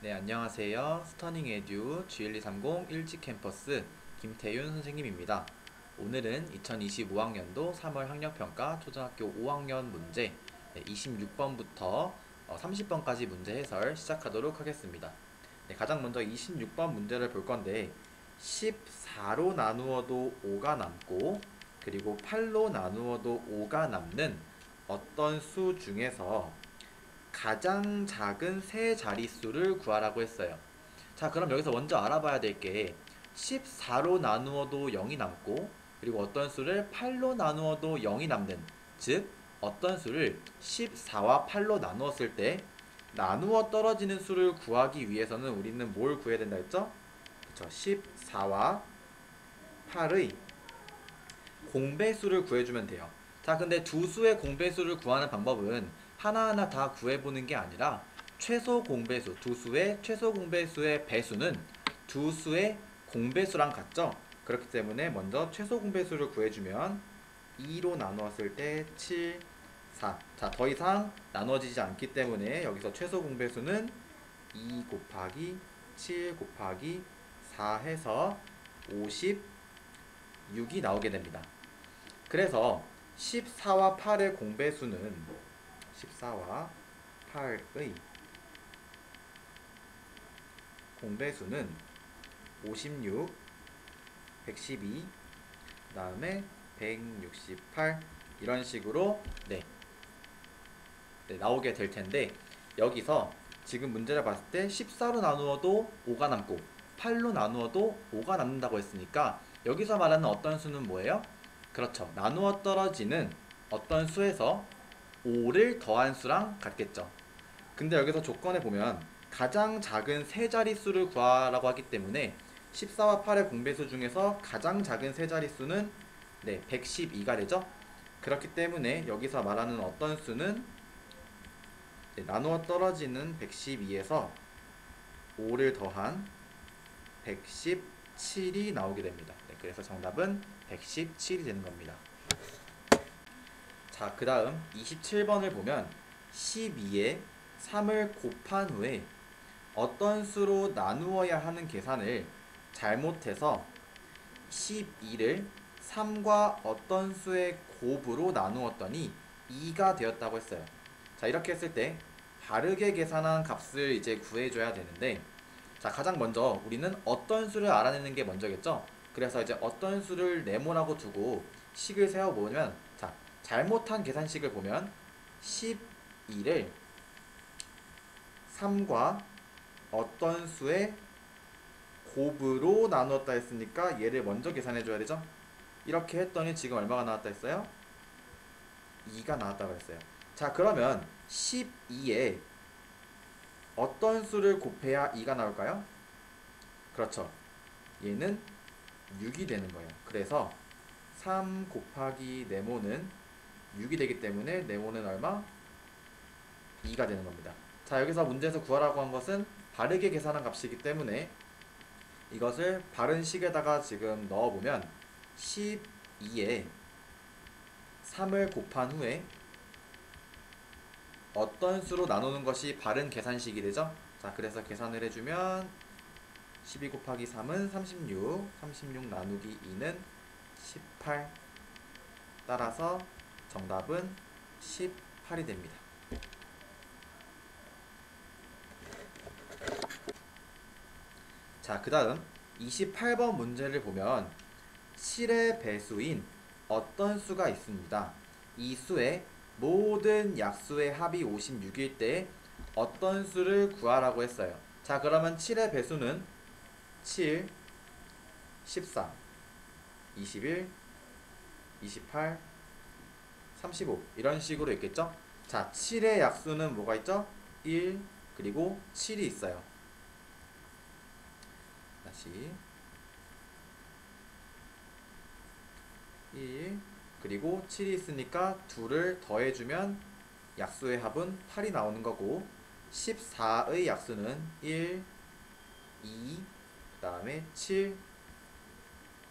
네, 안녕하세요. 스터닝 에듀 G1230 일지 캠퍼스 김태윤 선생님입니다. 오늘은 2025학년도 3월 학력평가 초등학교 5학년 문제 26번부터 30번까지 문제 해설 시작하도록 하겠습니다. 네, 가장 먼저 26번 문제를 볼 건데 14로 나누어도 5가 남고 그리고 8로 나누어도 5가 남는 어떤 수 중에서 가장 작은 세 자릿수를 구하라고 했어요. 자, 그럼 여기서 먼저 알아봐야 될 게 14로 나누어도 0이 남고 그리고 어떤 수를 8로 나누어도 0이 남는, 즉 어떤 수를 14와 8로 나누었을 때 나누어 떨어지는 수를 구하기 위해서는 우리는 뭘 구해야 된다 했죠? 그쵸, 14와 8의 공배수를 구해주면 돼요. 자, 근데 두 수의 공배수를 구하는 방법은 하나하나 다 구해보는 게 아니라 최소 공배수, 두 수의 최소 공배수의 배수는 두 수의 공배수랑 같죠? 그렇기 때문에 먼저 최소 공배수를 구해주면 2로 나누었을 때 7, 4. 자, 더 이상 나눠지지 않기 때문에 여기서 최소 공배수는 2 곱하기 7 곱하기 4 해서 56이 나오게 됩니다. 그래서 14와 8의 공배수는 14와 8의 공배수는 56, 112, 그 다음에 168 이런 식으로 나오게 될 텐데, 여기서 지금 문제를 봤을 때 14로 나누어도 5가 남고 8로 나누어도 5가 남는다고 했으니까 여기서 말하는 어떤 수는 뭐예요? 그렇죠. 나누어 떨어지는 어떤 수에서 5를 더한 수랑 같겠죠. 근데 여기서 조건에 보면 가장 작은 세 자릿수를 구하라고 하기 때문에 14와 8의 공배수 중에서 가장 작은 세 자릿수는 112가 되죠. 그렇기 때문에 여기서 말하는 어떤 수는 나누어 떨어지는 112에서 5를 더한 117이 나오게 됩니다. 그래서 정답은 117이 되는 겁니다. 자, 그 다음 27번을 보면 12에 3을 곱한 후에 어떤 수로 나누어야 하는 계산을 잘못해서 12를 3과 어떤 수의 곱으로 나누었더니 2가 되었다고 했어요. 자, 이렇게 했을 때 바르게 계산한 값을 이제 구해줘야 되는데, 자, 가장 먼저 우리는 어떤 수를 알아내는 게 먼저겠죠. 그래서 이제 어떤 수를 네모라고 두고 식을 세워보면, 자, 잘못한 계산식을 보면 12를 3과 어떤 수의 곱으로 나누었다 했으니까 얘를 먼저 계산해 줘야 되죠. 이렇게 했더니 지금 얼마가 나왔다 했어요? 2가 나왔다고 했어요. 자, 그러면 12에 어떤 수를 곱해야 2가 나올까요? 그렇죠. 얘는 6이 되는 거예요. 그래서 3 곱하기 네모는 6이 되기 때문에 네모는 얼마? 2가 되는 겁니다. 자, 여기서 문제에서 구하라고 한 것은 바르게 계산한 값이기 때문에 이것을 바른 식에다가 지금 넣어보면 12에 3을 곱한 후에 어떤 수로 나누는 것이 바른 계산식이 되죠? 자, 그래서 계산을 해주면 12 곱하기 3은 36, 36 나누기 2는 18. 따라서 정답은 18이 됩니다. 자, 그 다음 28번 문제를 보면 7의 배수인 어떤 수가 있습니다. 이 수의 모든 약수의 합이 56일 때 어떤 수를 구하라고 했어요. 자, 그러면 7의 배수는 7, 14, 21, 28, 35 이런 식으로 있겠죠? 자, 7의 약수는 뭐가 있죠? 1, 그리고 7이 있어요. 다시 1, 그리고 7이 있으니까 2를 더해주면 약수의 합은 8이 나오는 거고, 14의 약수는 1, 2, 그 다음에 7,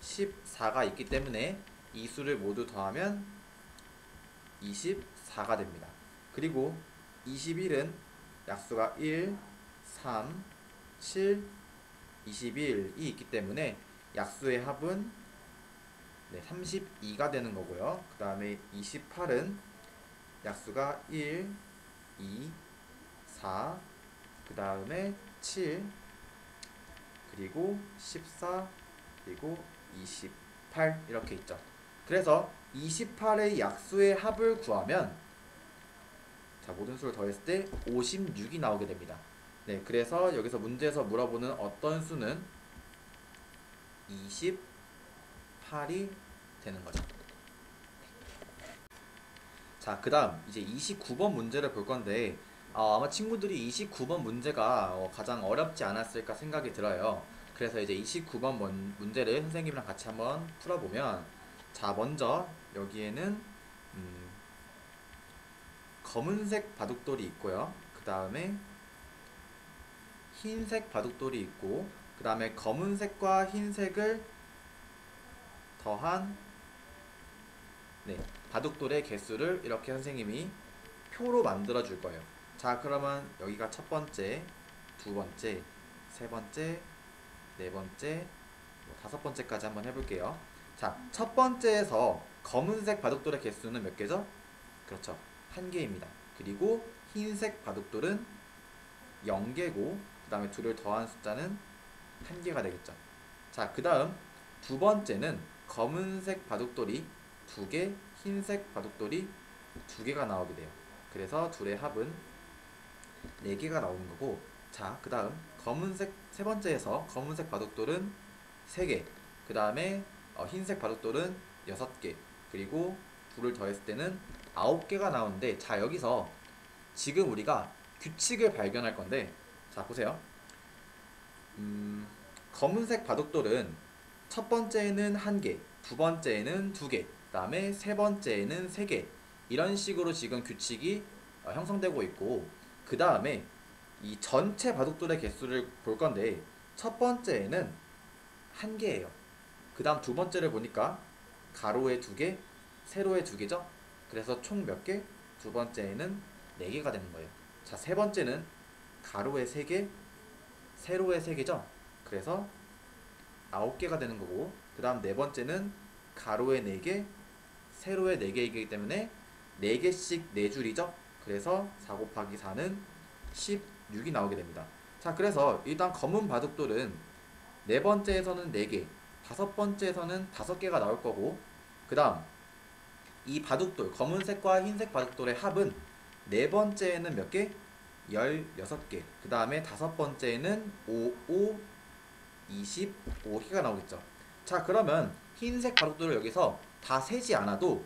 14가 있기 때문에 이 수를 모두 더하면 24가 됩니다. 그리고 21은 약수가 1, 3, 7, 21이 있기 때문에 약수의 합은 32가 되는 거고요. 그 다음에 28은 약수가 1, 2, 4, 그 다음에 7, 그리고 14, 그리고 28 이렇게 있죠. 그래서 28의 약수의 합을 구하면 자, 모든 수를 더했을 때 56이 나오게 됩니다. 네, 그래서 여기서 문제에서 물어보는 어떤 수는 28이 되는 거죠. 자, 그 다음 이제 29번 문제를 볼 건데 아마 친구들이 29번 문제가 가장 어렵지 않았을까 생각이 들어요. 그래서 이제 29번 문제를 선생님이랑 같이 한번 풀어보면 자, 먼저 여기에는 검은색 바둑돌이 있고요. 그 다음에 흰색 바둑돌이 있고 그 다음에 검은색과 흰색을 더한 바둑돌의 개수를 이렇게 선생님이 표로 만들어 줄 거예요. 자, 그러면 여기가 첫 번째, 두 번째, 세 번째, 네 번째, 다섯 번째까지 한번 해볼게요. 자, 첫 번째에서 검은색 바둑돌의 개수는 몇 개죠? 그렇죠, 한 개입니다. 그리고 흰색 바둑돌은 0개고 그 다음에 둘을 더한 숫자는 한 개가 되겠죠. 자, 그 다음 두 번째는 검은색 바둑돌이 2개, 흰색 바둑돌이 2개가 나오게 돼요. 그래서 둘의 합은 4개가 나오는 거고, 자, 그 다음 검은색 세 번째에서 검은색 바둑돌은 3개, 그 다음에 흰색 바둑돌은 6개, 그리고 둘을 더했을 때는 9개가 나오는데, 자, 여기서 지금 우리가 규칙을 발견할 건데, 자, 보세요. 검은색 바둑돌은 첫 번째에는 1개, 두 번째에는 2개, 그 다음에 세 번째에는 3개, 이런 식으로 지금 규칙이 형성되고 있고, 그 다음에 이 전체 바둑돌의 개수를 볼 건데 첫 번째에는 1개예요. 그 다음 두 번째를 보니까 가로에 2개, 세로에 2개죠. 그래서 총 몇 개? 두 번째에는 4개가 되는 거예요. 자, 세 번째는 가로에 3개, 세로에 3개죠. 그래서 9개가 되는 거고, 그 다음 네 번째는 가로에 4개, 세로에 4개이기 때문에 4개씩 4줄이죠. 그래서 4 곱하기 4는 16이 나오게 됩니다. 자, 그래서 일단 검은 바둑돌은 네 번째에서는 4개, 다섯 번째에서는 5개가 나올 거고, 그 다음 이 바둑돌, 검은색과 흰색 바둑돌의 합은 네 번째에는 몇 개? 16개. 그 다음에 다섯 번째에는 5, 5, 25개가 나오겠죠. 자, 그러면 흰색 바둑돌을 여기서 다 세지 않아도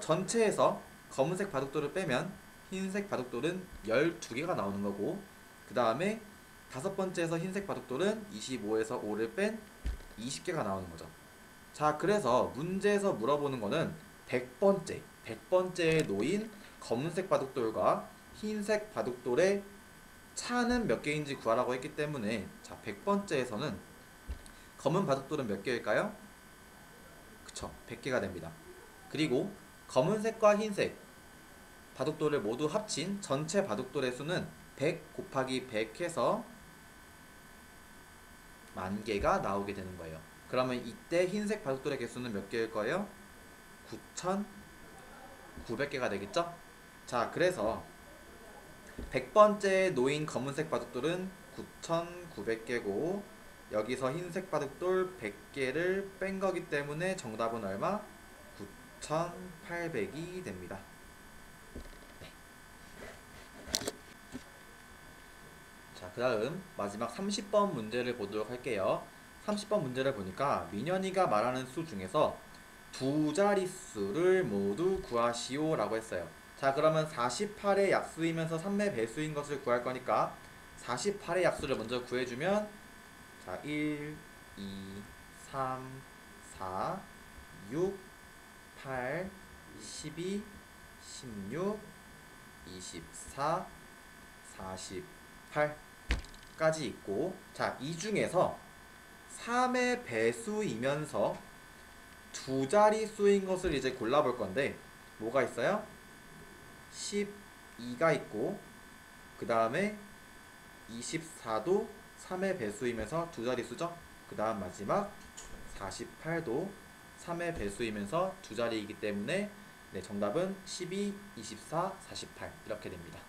전체에서 검은색 바둑돌을 빼면 흰색 바둑돌은 12개가 나오는 거고, 그 다음에 다섯 번째에서 흰색 바둑돌은 25에서 5를 뺀 20개가 나오는 거죠. 자, 그래서 문제에서 물어보는 거는 100번째에 놓인 검은색 바둑돌과 흰색 바둑돌의 차는 몇 개인지 구하라고 했기 때문에, 자, 100번째에서는 검은 바둑돌은 몇 개일까요? 그쵸, 100개가 됩니다. 그리고 검은색과 흰색 바둑돌을 모두 합친 전체 바둑돌의 수는 100 곱하기 100 해서 10,000개가 나오게 되는 거예요. 그러면 이때 흰색 바둑돌의 개수는 몇 개일 거예요? 9,900개가 되겠죠? 자, 그래서 100번째에 놓인 검은색 바둑돌은 9,900개고 여기서 흰색 바둑돌 100개를 뺀 거기 때문에 정답은 얼마? 9,800이 됩니다. 네. 자, 그 다음 마지막 30번 문제를 보도록 할게요. 30번 문제를 보니까 민현이가 말하는 수 중에서 두 자릿수를 모두 구하시오 라고 했어요. 자, 그러면 48의 약수이면서 3의 배수인 것을 구할 거니까 48의 약수를 먼저 구해주면, 자, 1, 2, 3, 4, 6, 8, 12, 16, 24, 48까지 있고, 자, 이 중에서 3의 배수이면서 두 자릿수인 것을 이제 골라볼 건데, 뭐가 있어요? 12가 있고, 그 다음에 24도 3의 배수이면서 두 자릿수죠. 그 다음 마지막 48도 3의 배수이면서 두 자리이기 때문에 네, 정답은 12, 24, 48 이렇게 됩니다.